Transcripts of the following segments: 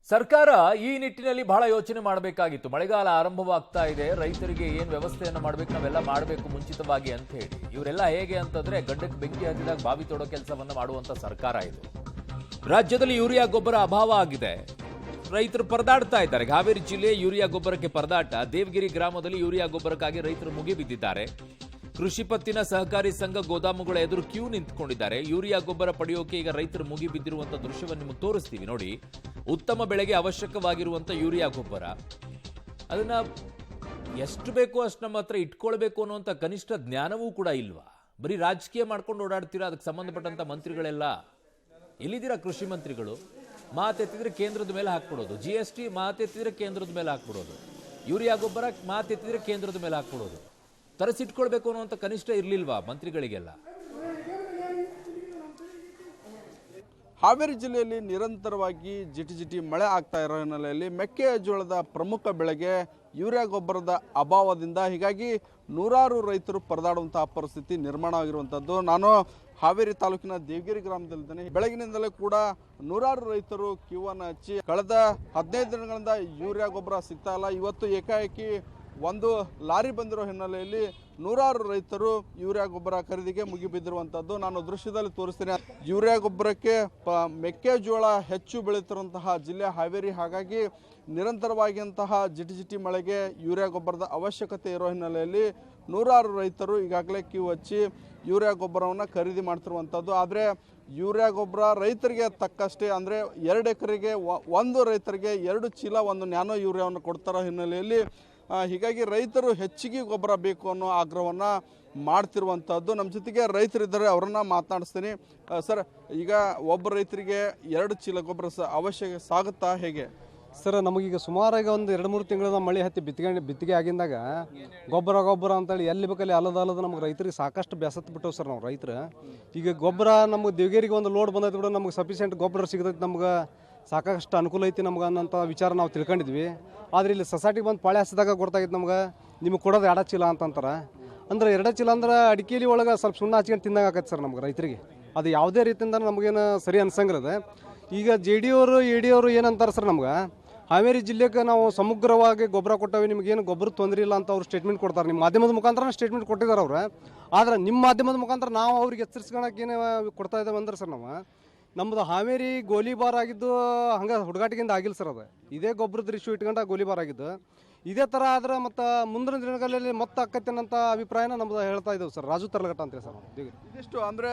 ಸರ್ಕಾರ ಈ ನಿಟ್ಟಿನಲ್ಲಿ ಬಹಳ ಯೋಚನೆ ಮಾಡಬೇಕಾಗಿತ್ತು. ಮಳೆಗಾಲ ಆರಂಭವಾಗ್ತಾ ಇದೆ, ರೈತರಿಗೆ ಏನು ವ್ಯವಸ್ಥೆಯನ್ನು ಮಾಡಬೇಕು, ನಾವೆಲ್ಲ ಮಾಡಬೇಕು ಮುಂಚಿತವಾಗಿ ಅಂತ ಹೇಳಿ. ಇವರೆಲ್ಲ ಹೇಗೆ ಅಂತಂದ್ರೆ ಗಡ್ಡಕ್ಕೆ ಬೆಂಕಿ ಹತ್ತಿದಾಗ ಬಾವಿ ತೋಡೋ ಕೆಲಸವನ್ನ ಮಾಡುವಂತ ಸರ್ಕಾರ ಇದು. ರಾಜ್ಯದಲ್ಲಿ ಯೂರಿಯಾ ಗೊಬ್ಬರ ಅಭಾವ ಆಗಿದೆ, ರೈತರು ಪರದಾಡ್ತಾ ಇದ್ದಾರೆ. ಹಾವೇರಿ ಜಿಲ್ಲೆ ಯೂರಿಯಾ ಗೊಬ್ಬರಕ್ಕೆ ಪರದಾಟ. ದೇವಗಿರಿ ಗ್ರಾಮದಲ್ಲಿ ಯೂರಿಯಾ ಗೊಬ್ಬರಕ್ಕಾಗಿ ರೈತರು ಮುಗಿಬಿದ್ದಿದ್ದಾರೆ. ಕೃಷಿ ಪತ್ತಿನ ಸಹಕಾರಿ ಸಂಘ ಗೋದಾಮುಗಳ ಎದುರು ಕ್ಯೂ ನಿಂತ್ಕೊಂಡಿದ್ದಾರೆ. ಯೂರಿಯಾ ಗೊಬ್ಬರ ಪಡೆಯೋಕೆ ಈಗ ರೈತರು ಮುಗಿ ಬಿದ್ದಿರುವಂತ ದೃಶ್ಯವನ್ನು ನಿಮಗೆ ತೋರಿಸ್ತೀವಿ ನೋಡಿ. ಉತ್ತಮ ಬೆಳೆಗೆ ಅವಶ್ಯಕವಾಗಿರುವಂತ ಯೂರಿಯಾ ಗೊಬ್ಬರ ಅದನ್ನ ಎಷ್ಟು ಬೇಕೋ ಅಷ್ಟು ನಮ್ಮ ಹತ್ರ ಇಟ್ಕೊಳ್ಬೇಕು ಅನ್ನುವಂಥ ಕನಿಷ್ಠ ಜ್ಞಾನವೂ ಕೂಡ ಇಲ್ವಾ? ಬರೀ ರಾಜಕೀಯ ಮಾಡ್ಕೊಂಡು ಓಡಾಡ್ತೀರಾ. ಅದಕ್ಕೆ ಸಂಬಂಧಪಟ್ಟಂತ ಮಂತ್ರಿಗಳೆಲ್ಲ ಎಲ್ಲಿದ್ದೀರಾ? ಕೃಷಿ ಮಂತ್ರಿಗಳು ಮಾತೆತ್ತಿದ್ರೆ ಕೇಂದ್ರದ ಮೇಲೆ ಹಾಕ್ಬಿಡೋದು, GST ಮಾತೆತ್ತಿದ್ರೆ ಕೇಂದ್ರದ ಮೇಲೆ ಹಾಕ್ಬಿಡೋದು, ಯೂರಿಯಾ ಗೊಬ್ಬರ ಮಾತೆತ್ತಿದ್ರೆ ಕೇಂದ್ರದ ಮೇಲೆ ಹಾಕ್ಬಿಡೋದು. ತರಿಸಿಟ್ಕೊಳ್ಬೇಕು ಅನ್ನುವಂಥ ಕನಿಷ್ಠ ಇರ್ಲಿಲ್ವಾ ಮಂತ್ರಿಗಳಿಗೆಲ್ಲ? ಹಾವೇರಿ ಜಿಲ್ಲೆಯಲ್ಲಿ ನಿರಂತರವಾಗಿ ಜಿಟಿ ಮಳೆ ಆಗ್ತಾ ಇರೋ ಹಿನ್ನೆಲೆಯಲ್ಲಿ ಮೆಕ್ಕೆಜೋಳದ ಪ್ರಮುಖ ಬೆಳೆಗೆ ಯೂರಿಯಾ ಗೊಬ್ಬರದ ಅಭಾವದಿಂದ ಹೀಗಾಗಿ ನೂರಾರು ರೈತರು ಪರದಾಡುವಂತಹ ಪರಿಸ್ಥಿತಿ ನಿರ್ಮಾಣ ಆಗಿರುವಂಥದ್ದು. ನಾನು ಹಾವೇರಿ ತಾಲೂಕಿನ ದೇವಗಿರಿ ಗ್ರಾಮದಲ್ಲಿದ್ದೇನೆ. ಬೆಳಗಿನಿಂದಲೇ ಕೂಡ ನೂರಾರು ರೈತರು ಕ್ಯೂವನ್ನು ಹಚ್ಚಿ ಕಳೆದ 15 ದಿನಗಳಿಂದ ಯೂರಿಯಾ ಗೊಬ್ಬರ ಸಿಗ್ತಾ ಇಲ್ಲ. ಇವತ್ತು ಏಕಾಏಕಿ ಒಂದು ಲಾರಿ ಬಂದಿರೋ ಹಿನ್ನೆಲೆಯಲ್ಲಿ ನೂರಾರು ರೈತರು ಯೂರಿಯಾ ಗೊಬ್ಬರ ಖರೀದಿಗೆ ಮುಗಿಬಿದ್ದಿರುವಂಥದ್ದು ನಾನು ದೃಶ್ಯದಲ್ಲಿ ತೋರಿಸ್ತೇನೆ. ಯೂರಿಯಾ ಗೊಬ್ಬರಕ್ಕೆ ಮೆಕ್ಕೆಜೋಳ ಹೆಚ್ಚು ಬೆಳೀತಿರುವಂತಹ ಜಿಲ್ಲೆ ಹಾವೇರಿ. ಹಾಗಾಗಿ ನಿರಂತರವಾಗಿಂತಹ ಜಿಟಿ ಮಳೆಗೆ ಯೂರಿಯಾ ಗೊಬ್ಬರದ ಅವಶ್ಯಕತೆ ಇರೋ ಹಿನ್ನೆಲೆಯಲ್ಲಿ ನೂರಾರು ರೈತರು ಈಗಾಗಲೇ ಕ್ಯೂ ಹಚ್ಚಿ ಯೂರಿಯಾ ಗೊಬ್ಬರವನ್ನು ಖರೀದಿ ಮಾಡ್ತಿರುವಂಥದ್ದು. ಆದರೆ ಯೂರಿಯಾ ಗೊಬ್ಬರ ರೈತರಿಗೆ ತಕ್ಕಷ್ಟೇ, ಅಂದರೆ 2 ಎಕರೆಗೆ ಒಂದು ರೈತರಿಗೆ 2 ಚೀಲ ಒಂದು ನ್ಯಾನೋ ಯೂರಿಯಾವನ್ನು ಕೊಡ್ತಾರೋ ಹಿನ್ನೆಲೆಯಲ್ಲಿ ಹೀಗಾಗಿ ರೈತರು ಹೆಚ್ಚಿಗೆ ಗೊಬ್ಬರ ಬೇಕು ಅನ್ನೋ ಆಗ್ರಹವನ್ನು ಮಾಡ್ತಿರುವಂಥದ್ದು. ನಮ್ಮ ಜೊತೆಗೆ ರೈತರಿದ್ದಾರೆ, ಅವರನ್ನು ಮಾತನಾಡಿಸ್ತೀನಿ. ಸರ್, ಈಗ ಒಬ್ಬ ರೈತರಿಗೆ 2 ಚೀಲ ಗೊಬ್ಬರ ಅವಶ್ಯಕ ಸಾಗುತ್ತಾ, ಹೇಗೆ? ಸರ್, ನಮಗೀಗ ಸುಮಾರಾಗಿ ಒಂದು 2-3 ತಿಂಗಳ ಮಳೆ ಹತ್ತಿ ಬಿತ್ತಿಗೆ ಆಗಿದ್ದಾಗ ಗೊಬ್ಬರ ಅಂತೇಳಿ ಎಲ್ಲಿ ಬೇಕಲ್ಲಿ ಅಲ್ಲದ ನಮ್ಗೆ ರೈತರಿಗೆ ಸಾಕಷ್ಟು ಬೆಸತ್ತು ಬಿಟ್ಟವು ಸರ್. ನಾವು ರೈತರು ಈಗ ಗೊಬ್ಬರ ನಮ್ಗೆ ದೇವಗಿರಿಗೆ ಒಂದು ಲೋಡ್ ಬಂದೈತೆ ಕೂಡ ನಮ್ಗೆ ಸಫಿಷಿಯೆಂಟ್ ಗೊಬ್ಬರ ಸಿಗತೈತೆ, ನಮ್ಗೆ ಸಾಕಷ್ಟು ಅನುಕೂಲ ಐತಿ ನಮ್ಗೆ ಅನ್ನೋಂಥ ವಿಚಾರ ನಾವು ತಿಳ್ಕೊಂಡಿದ್ವಿ. ಆದರೆ ಇಲ್ಲಿ ಸೊಸೈಟಿಗೆ ಬಂದು ಪಾಳೆ ಹಸಿದಾಗ ಗೊತ್ತಾಗಿತ್ತು ನಮ್ಗೆ, ನಿಮಗೆ ಕೊಡೋದು 2 ಚೀಲ ಅಂತಂತಾರೆ. ಅಂದ್ರೆ 2 ಚೀಲ ಅಂದ್ರೆ ಅಡಿಕೆಲಿ ಒಳಗೆ ಸ್ವಲ್ಪ ಸುಣ್ಣ ಹಚ್ಕೊಂಡು ತಿಂದಾಗ ಆಗತ್ತೆ ಸರ್ ನಮ್ಗೆ ರೈತರಿಗೆ. ಅದು ಯಾವುದೇ ರೀತಿಯಿಂದ ನಮಗೇನು ಸರಿ ಅನ್ಸಂಗಿರೋದು. ಈಗ JD ಅವರು ED ಅವರು ಏನಂತಾರೆ ಸರ್, ನಮ್ಗೆ ಹಾವೇರಿ ಜಿಲ್ಲೆಗೆ ನಾವು ಸಮಗ್ರವಾಗಿ ಗೊಬ್ಬರ ಕೊಟ್ಟವಿ, ನಿಮಗೇನು ಗೊಬ್ಬರ ತೊಂದರೆ ಇಲ್ಲ ಅಂತ ಅವ್ರು ಸ್ಟೇಟ್ಮೆಂಟ್ ಕೊಡ್ತಾರೆ. ನಿಮ್ಮ ಮಾಧ್ಯಮದ ಮುಖಾಂತರ ಸ್ಟೇಟ್ಮೆಂಟ್ ಕೊಟ್ಟಿದ್ದಾರೆ ಅವ್ರು. ಆದರೆ ನಿಮ್ಮ ಮಾಧ್ಯಮದ ಮುಖಾಂತರ ನಾವು ಅವ್ರಿಗೆ ಎಚ್ಚರಿಸ್ಕೊಳಕ್ಕೆ ಏನು ಕೊಡ್ತಾ ಇದ್ದೇವೆ ಅಂದ್ರೆ ಸರ್, ನಮ್ಮದು ಹಾವೇರಿ ಗೋಲಿಬಾರ್ ಆಗಿದ್ದು ಹಂಗೆ ಹುಡುಗಾಟಿಗಿಂದ ಆಗಿಲ್ಲ ಸರ್. ಅದು ಇದೇ ಗೊಬ್ಬರದ ಇಶ್ಯೂ ಇಟ್ಕೊಂಡು ಗೋಲಿಬಾರ್ ಆಗಿದ್ದು. ಇದೇ ಥರ ಆದ್ರೆ ಮತ್ತು ಮುಂದಿನ ದಿನಗಳಲ್ಲಿ ಮತ್ತೆ ಆಕತ್ತೇನಂತ ಅಭಿಪ್ರಾಯನ ನಮ್ದು ಹೇಳ್ತಾ ಇದ್ದೇವೆ ಸರ್. ರಾಜು ತರ್ಲಘಟ್ಟ ಅಂತೇಳಿ ಸರ್. ಇದಿಷ್ಟು ಅಂದರೆ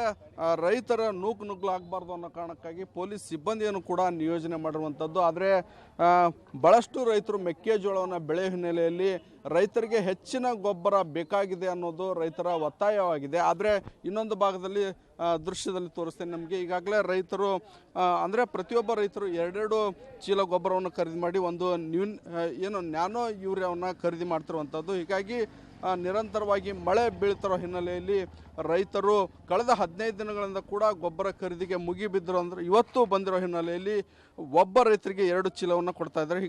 ರೈತರ ನುಗ್ಗಲಾಗಬಾರ್ದು ಅನ್ನೋ ಕಾರಣಕ್ಕಾಗಿ ಪೊಲೀಸ್ ಸಿಬ್ಬಂದಿಯನ್ನು ಕೂಡ ನಿಯೋಜನೆ ಮಾಡಿರುವಂಥದ್ದು. ಆದರೆ ಭಾಳಷ್ಟು ರೈತರು ಮೆಕ್ಕೆಜೋಳವನ್ನು ಬೆಳೆ ಹಿನ್ನೆಲೆಯಲ್ಲಿ ರೈತರಿಗೆ ಹೆಚ್ಚಿನ ಗೊಬ್ಬರ ಬೇಕಾಗಿದೆ ಅನ್ನೋದು ರೈತರ ಒತ್ತಾಯವಾಗಿದೆ. ಆದರೆ ಇನ್ನೊಂದು ಭಾಗದಲ್ಲಿ ದೃಶ್ಯದಲ್ಲಿ ತೋರಿಸ್ತೇನೆ ನಮಗೆ. ಈಗಾಗಲೇ ರೈತರು ಅಂದರೆ ಪ್ರತಿಯೊಬ್ಬ ರೈತರು 2 ಚೀಲ ಗೊಬ್ಬರವನ್ನು ಖರೀದಿ ಮಾಡಿ ಒಂದು ನ್ಯಾನೋ ಯೂರಿಯಾವನ್ನು ಖರೀದಿ ಮಾಡ್ತಿರುವಂಥದ್ದು. ಹೀಗಾಗಿ ನಿರಂತರವಾಗಿ ಮಳೆ ಬೀಳ್ತಿರೋ ಹಿನ್ನೆಲೆಯಲ್ಲಿ ರೈತರು ಕಳೆದ 15 ದಿನಗಳಿಂದ ಕೂಡ ಗೊಬ್ಬರ ಖರೀದಿಗೆ ಮುಗಿಬಿದ್ದರು. ಅಂದರೆ ಇವತ್ತು ಬಂದಿರೋ ಹಿನ್ನೆಲೆಯಲ್ಲಿ ಒಬ್ಬ ರೈತರಿಗೆ 2 ಚೀಲವನ್ನು ಕೊಡ್ತಾ ಇದ್ದಾರೆ.